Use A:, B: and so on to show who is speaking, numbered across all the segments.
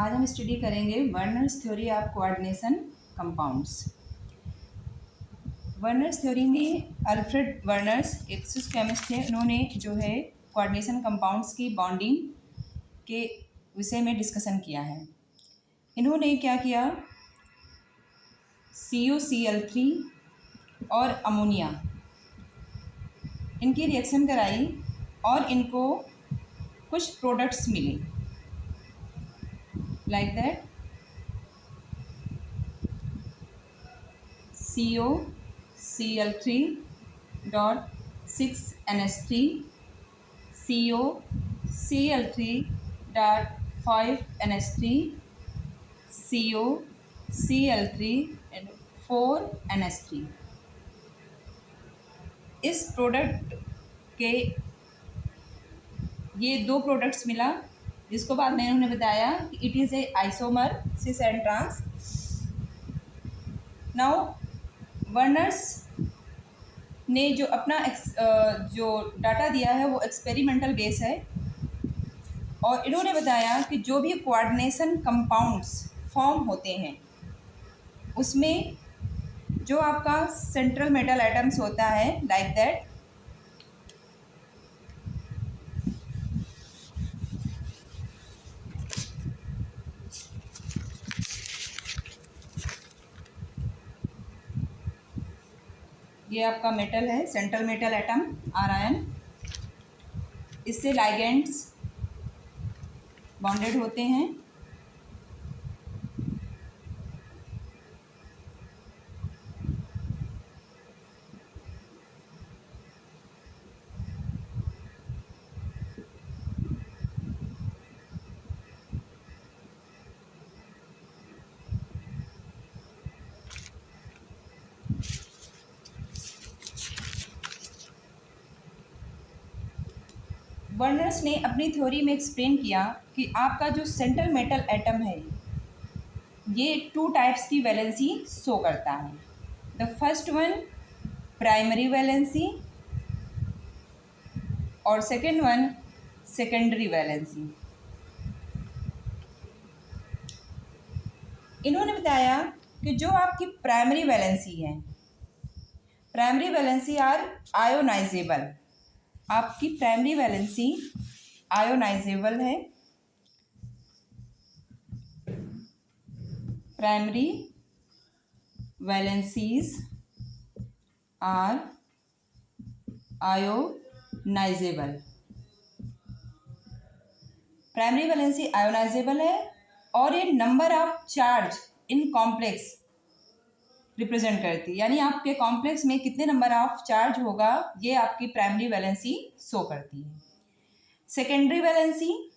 A: आज हम स्टडी करेंगे Werner's theory of coordination compounds. Werner's theory में अल्फ्रेड वर्नर्स एक स्विस केमिस्ट थे। उन्होंने जो है कोऑर्डिनेशन कंपाउंड्स की बॉन्डिंग के विषय में डिस्कशन किया है। इन्होंने क्या किया, CuCl3 और अमोनिया इनकी रिएक्शन कराई और इनको कुछ प्रोडक्ट्स मिले like that CuCl3 dot 6NH3, CuCl3 dot 5NH3, CuCl3 and 4NH3। इस प्रोडक्ट के ये दो प्रोडक्ट्स मिला, जिसको बाद में उन्होंने बताया कि it is a isomer cis and trans. Now Werner's ने जो अपना जो डाटा दिया है वो एक्सपेरिमेंटल बेस है, और इन्होंने बताया कि जो भी कोऑर्डिनेशन कंपाउंड्स फॉर्म होते हैं उसमें जो आपका सेंट्रल मेटल एटम्स होता है लाइक दैट ये आपका मेटल है, सेंट्रल मेटल एटम आयन, इससे लाइगेंड्स बॉन्डेड होते हैं। वर्नर्स ने अपनी थ्योरी में एक्सप्लेन किया कि आपका जो सेंट्रल मेटल एटम है ये टू टाइप्स की वैलेंसी शो करता है। The first one primary valency और सेकेंड वन सेकेंडरी वैलेंसी। इन्होंने बताया कि जो आपकी प्राइमरी वैलेंसी है, प्राइमरी वैलेंसी आर आयोनाइजेबल। आपकी प्राइमरी वैलेंसी आयोनाइजेबल है। Primary valencies are ionisable. Primary valency ionisable है और ये number of charge in complex represent करती है, यानी आपके कॉम्प्लेक्स में कितने नंबर ऑफ चार्ज होगा ये आपकी प्राइमरी वैलेंसी शो करती है। सेकेंडरी वैलेंसी,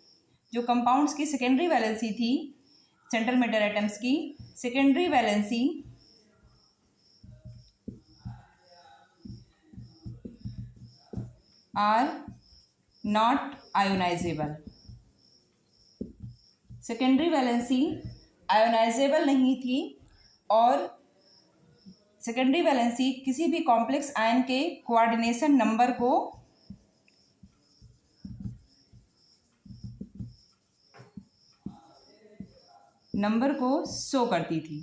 A: जो कंपाउंड्स की सेकेंडरी वैलेंसी थी सेंट्रल मेटल एटम्स की, secondary valency are not ionisable. Secondary valency ionisable नहीं थी और सेकेंडरी वैलेंसी किसी भी कॉम्प्लेक्स आयन के कोऑर्डिनेशन नंबर को शो करती थी।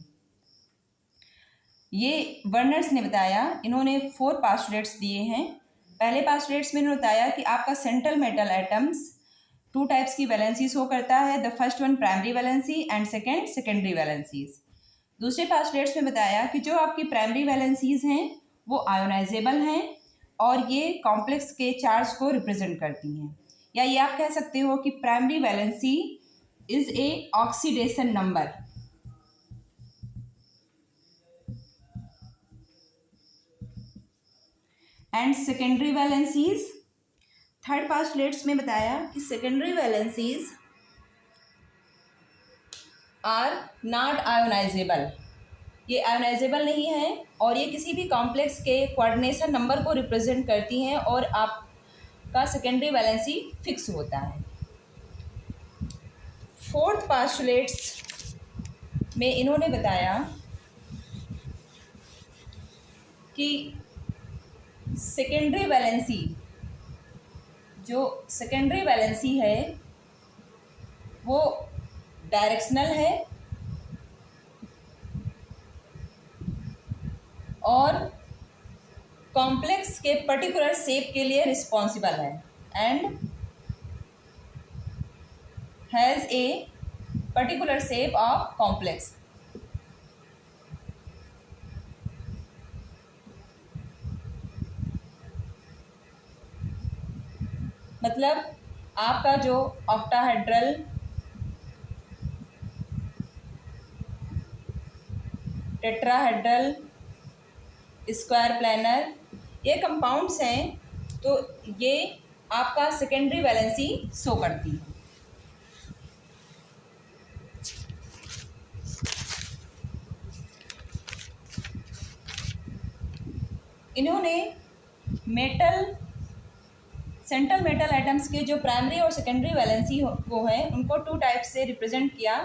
A: ये वर्नर्स ने बताया, इन्होंने 4 पास्टुलेट्स दिए हैं। पहले पास्टुलेट्स में इन्होंने बताया कि आपका सेंट्रल मेटल एटम्स 2 टाइप्स की वैलेंसी शो करता है। The first one primary valency and second secondary valencies. दूसरे पास्टुलेट्स में बताया कि जो आपकी प्राइमरी वैलेंसीज हैं वो आयोनाइजेबल हैं और ये कॉम्प्लेक्स के चार्ज को रिप्रेजेंट करती हैं, या ये आप कह सकते हो कि primary valency is a oxidation number. And secondary valencies, third postulates में बताया कि secondary valencies are not ionisable. ये आयोनाइजेबल नहीं है और ये किसी भी कॉम्प्लेक्स के कोऑर्डिनेशन नंबर को रिप्रेजेंट करती हैं और आपका सेकेंडरी वैलेंसी फिक्स होता है। फोर्थ पास्टुलेट्स में इन्होंने बताया कि सेकेंडरी वैलेंसी, जो सेकेंडरी वैलेंसी है वो डायरेक्शनल है और कॉम्प्लेक्स के पर्टिकुलर शेप के लिए रिस्पॉन्सिबल है and has a particular shape of complex. मतलब आपका जो ऑक्टाहेड्रल, टेट्राहेड्रल, स्क्वायर प्लैनर ये कंपाउंड्स हैं, तो ये आपका सेकेंडरी वैलेंसी शो करती है। इन्होंने मेटल, सेंट्रल मेटल एटम्स के जो प्राइमरी और सेकेंडरी वैलेंसी वो है उनको 2 टाइप से रिप्रेजेंट किया।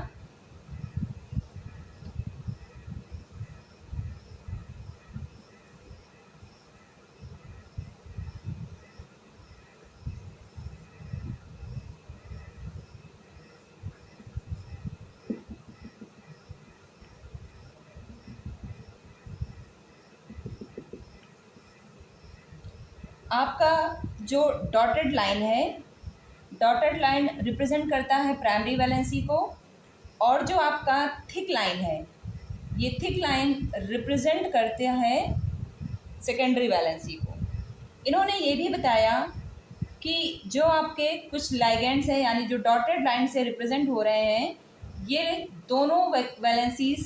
A: आपका जो डॉटेड लाइन है, डॉटेड लाइन रिप्रेजेंट करता है प्राइमरी वैलेंसी को, और जो आपका थिक लाइन है, ये थिक लाइन रिप्रेजेंट करते हैं सेकेंडरी वैलेंसी को। इन्होंने ये भी बताया कि जो आपके कुछ लाइगेंड्स हैं, यानी जो डॉटेड लाइन से रिप्रेजेंट हो रहे हैं, ये दोनों वैलेंसीज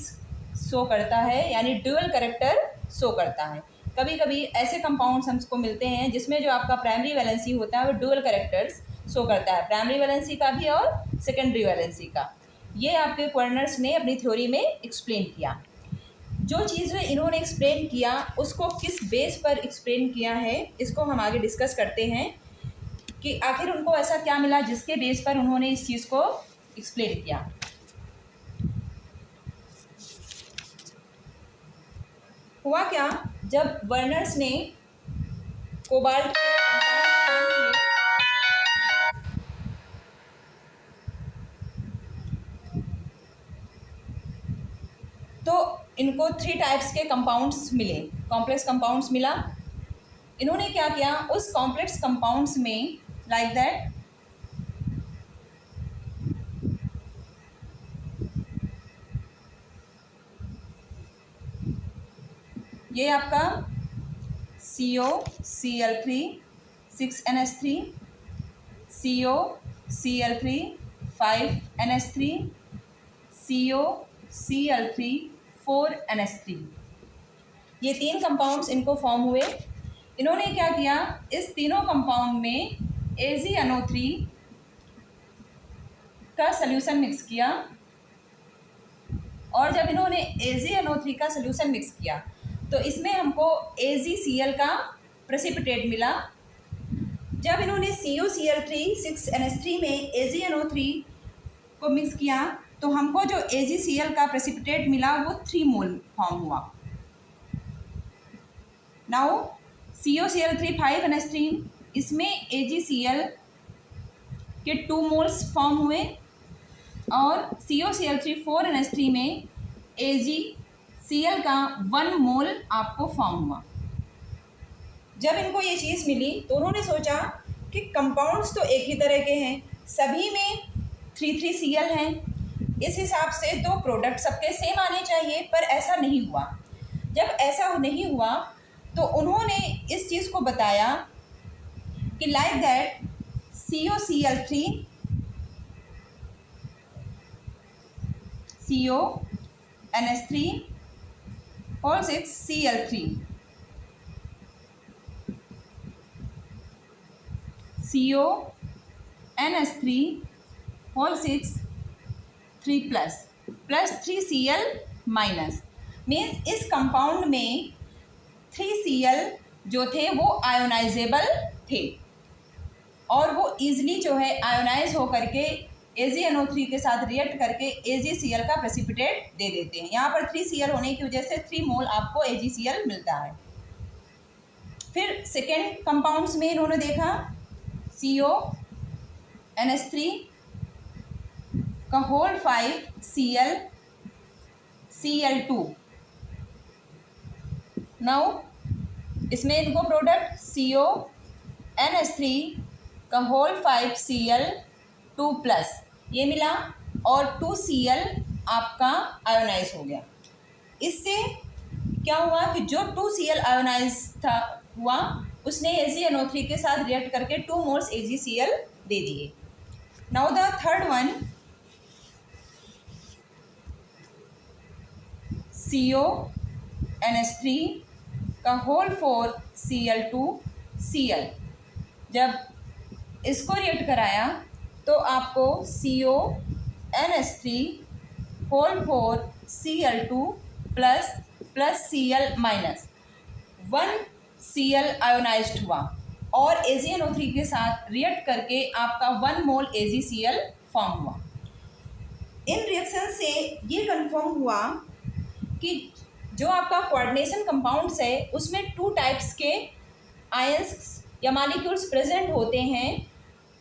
A: शो करता है, यानी ड्यूअल कैरेक्टर शो करता है। कभी कभी ऐसे कंपाउंड्स हमको मिलते हैं जिसमें जो आपका प्राइमरी वैलेंसी होता है वो ड्यूअल कैरेक्टर्स शो करता है, प्राइमरी वैलेंसी का भी और सेकेंडरी वैलेंसी का। ये आपके क्वर्नर्स ने अपनी थ्योरी में एक्सप्लेन किया। जो चीज़ें इन्होंने एक्सप्लेन किया उसको किस बेस पर एक्सप्लेन किया है, इसको हम आगे डिस्कस करते हैं कि आखिर उनको ऐसा क्या मिला जिसके बेस पर उन्होंने इस चीज़ को एक्सप्लेन किया। हुआ क्या, जब वर्नर्स ने कोबाल्ट तो इनको 3 टाइप्स के कंपाउंड्स मिले, कॉम्प्लेक्स कंपाउंड्स मिला। इन्होंने क्या किया, उस कॉम्प्लेक्स कंपाउंड्स में लाइक दैट ये आपका COCl3 6NH3, COCl3 5NH3, COCl3 4NH3, ये 3 कंपाउंड्स इनको फॉर्म हुए। इन्होंने क्या किया, इस तीनों कंपाउंड में AgNO3 का सल्यूशन मिक्स किया, और जब इन्होंने AgNO3 का सल्यूशन मिक्स किया तो इसमें हमको AgCl का प्रेसिपिटेट मिला। जब इन्होंने COCl3 6NH3 में AgNO3 को मिक्स किया तो हमको जो AgCl का प्रेसिपिटेट मिला वो 3 मोल फॉर्म हुआ। नाउ COCl3 5NH3, इसमें AgCl के 2 मोल्स फॉर्म हुए, और COCl3 4NH3 में AgCl का 1 मोल आपको फॉर्म हुआ। जब इनको ये चीज़ मिली तो उन्होंने सोचा कि कंपाउंड्स तो एक ही तरह के हैं, सभी में 3,3Cl हैं, इस हिसाब से तो प्रोडक्ट सबके सेम आने चाहिए, पर ऐसा नहीं हुआ। जब ऐसा नहीं हुआ तो उन्होंने इस चीज़ को बताया कि लाइक दैट COCl3 CONH3 और 6Cl3 CONH3 और 6 3 प्लस 3Cl माइनस, मीन्स इस कंपाउंड में 3Cl जो थे वो आयोनाइजेबल थे, और वो ईजिली जो है आयोनाइज हो करके AgNO3 के साथ रिएक्ट करके AgCl का प्रेसिपिटेट दे देते हैं। यहाँ पर 3Cl होने की वजह से 3 मोल आपको AgCl मिलता है। फिर सेकेंड कंपाउंड्स में इन्होंने देखा CONH3 का होल 5 Cl2। नाउ इसमें इनको प्रोडक्ट CONH3 का होल 5 Cl2+ ये मिला और 2 Cl आपका आयोनाइज हो गया। इससे क्या हुआ कि जो 2 Cl आयोनाइज हुआ उसने AgNO3 के साथ रिएक्ट करके 2 मोल्स AgCl दे दिए। Now the third one CONH3 का होल 4 Cl2Cl। जब इसको रिएक्ट कराया तो आपको CONH3 whole 4 Cl2 plus Cl minus 1 Cl ionised हुआ और AgNO3 के साथ रिएक्ट करके आपका 1 मोल AgCl फॉर्म हुआ। इन रिएक्शन से ये कंफर्म हुआ कि जो आपका कोऑर्डिनेशन कंपाउंड्स है उसमें 2 टाइप्स के आयंस या मॉलिक्यूल्स प्रेजेंट होते हैं,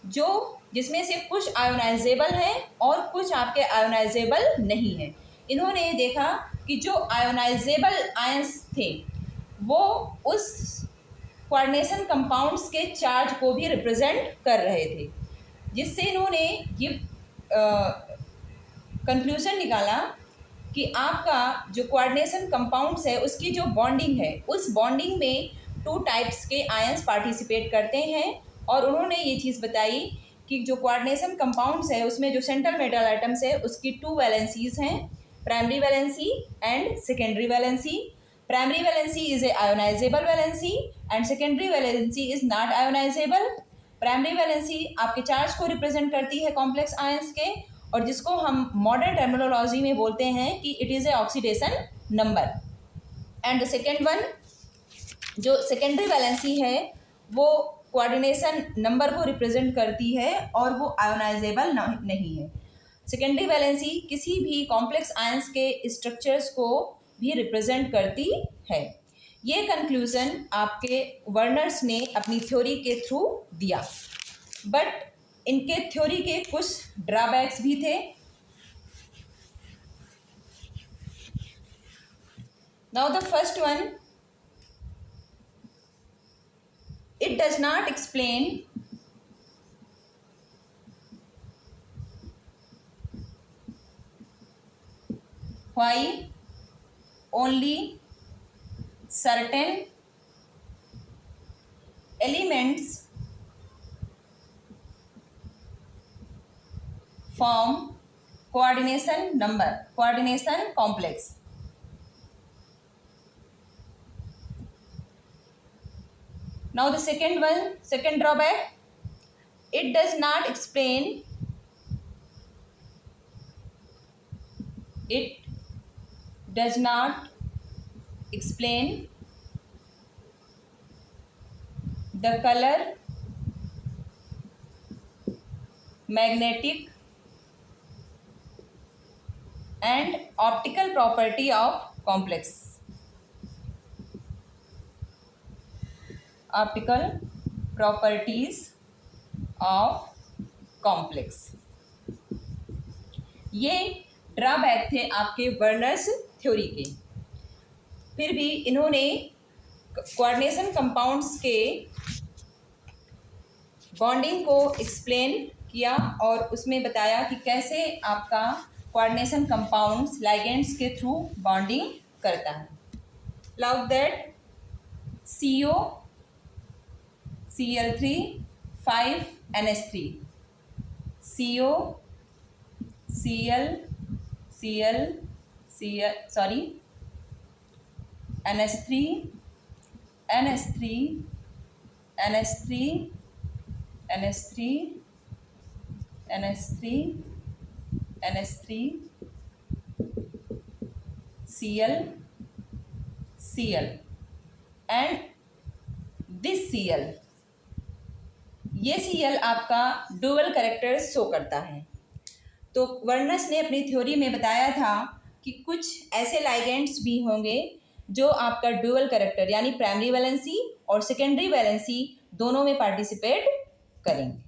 A: जो जिसमें से कुछ आयोनाइजेबल हैं और कुछ आपके आयोनाइजेबल नहीं हैं। इन्होंने ये देखा कि जो आयोनाइजेबल आयंस थे वो उस कोऑर्डिनेशन कंपाउंड्स के चार्ज को भी रिप्रेजेंट कर रहे थे, जिससे इन्होंने ये कंक्लूजन निकाला कि आपका जो कोऑर्डिनेशन कंपाउंड्स है उसकी जो बॉन्डिंग है उस बॉन्डिंग में 2 टाइप्स के आयंस पार्टिसिपेट करते हैं। और उन्होंने ये चीज़ बताई कि जो कोऑर्डिनेशन कंपाउंड्स है उसमें जो सेंट्रल मेटल एटम्स है उसकी 2 वैलेंसीज हैं, primary valency and secondary valency. Primary valency is A ionisable valency and secondary valency is not ionisable. Primary valency आपके चार्ज को रिप्रेजेंट करती है कॉम्प्लेक्स आयंस के, और जिसको हम मॉडर्न टर्मिनोलॉजी में बोलते हैं कि it is A oxidation number. And the second one जो सेकेंडरी वैलेंसी है वो कोऑर्डिनेशन नंबर को रिप्रेजेंट करती है और वो आयोनाइजेबल नहीं है। सेकेंडरी वैलेंसी किसी भी कॉम्प्लेक्स आयंस के स्ट्रक्चर्स को भी रिप्रेजेंट करती है। ये कंक्लूजन आपके वर्नर्स ने अपनी थ्योरी के थ्रू दिया, बट इनके थ्योरी के कुछ ड्रॉबैक्स भी थे। Now the first one, it does not explain why only certain elements form coordination complex. Now the second drawback, it does not explain the color, magnetic and optical property of complex. Optical properties of complex. ये drawback थे आपके Werner's theory के। फिर भी इन्होंने coordination compounds के bonding को explain किया और उसमें बताया कि कैसे आपका कोऑर्डिनेशन कंपाउंड्स लाइगेंड्स के थ्रू बॉन्डिंग करता है। Like that COCl3 5NH3, NH3 Cl and this Cl, ये Cl आपका डुअल कैरेक्टर शो करता है। तो वर्नर्स ने अपनी थ्योरी में बताया था कि कुछ ऐसे लाइगेंड्स भी होंगे जो आपका डुअल कैरेक्टर यानी प्राइमरी वैलेंसी और सेकेंडरी वैलेंसी दोनों में पार्टिसिपेट करेंगे।